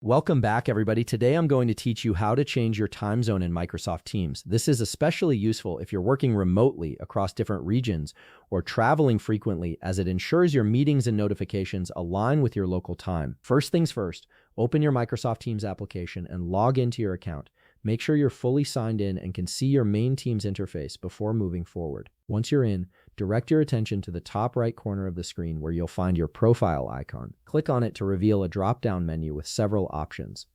Welcome back, everybody. Today I'm going to teach you how to change your time zone in Microsoft Teams. This is especially useful if you're working remotely across different regions or traveling frequently, as it ensures your meetings and notifications align with your local time. First things first, open your Microsoft Teams application and log into your account. Make sure you're fully signed in and can see your main Teams interface before moving forward. Once you're in, direct your attention to the top right corner of the screen where you'll find your profile icon. Click on it to reveal a drop-down menu with several options.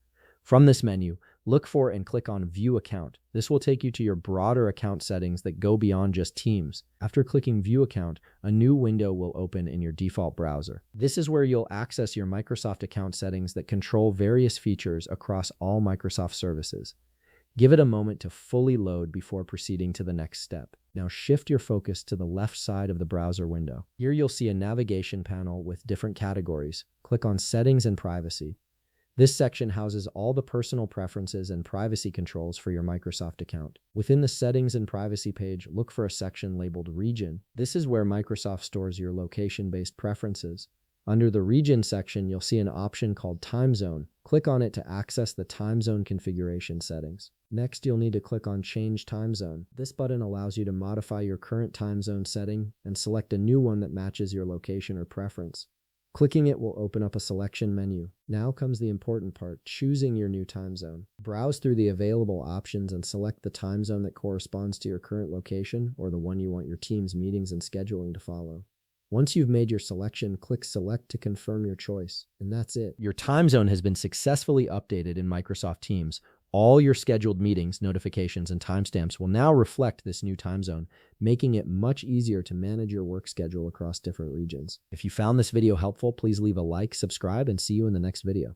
From this menu, look for and click on View Account. This will take you to your broader account settings that go beyond just Teams. After clicking View Account, a new window will open in your default browser. This is where you'll access your Microsoft account settings that control various features across all Microsoft services. Give it a moment to fully load before proceeding to the next step. Now shift your focus to the left side of the browser window. Here you'll see a navigation panel with different categories. Click on Settings and Privacy. This section houses all the personal preferences and privacy controls for your Microsoft account. Within the Settings and Privacy page, look for a section labeled Region. This is where Microsoft stores your location-based preferences. Under the Region section, you'll see an option called Time Zone. Click on it to access the time zone configuration settings. Next, you'll need to click on Change Time Zone. This button allows you to modify your current time zone setting and select a new one that matches your location or preference. Clicking it will open up a selection menu. Now comes the important part, choosing your new time zone. Browse through the available options and select the time zone that corresponds to your current location or the one you want your team's meetings and scheduling to follow. Once you've made your selection, click Select to confirm your choice, and that's it. Your time zone has been successfully updated in Microsoft Teams. All your scheduled meetings, notifications, and timestamps will now reflect this new time zone, making it much easier to manage your work schedule across different regions. If you found this video helpful, please leave a like, subscribe, and see you in the next video.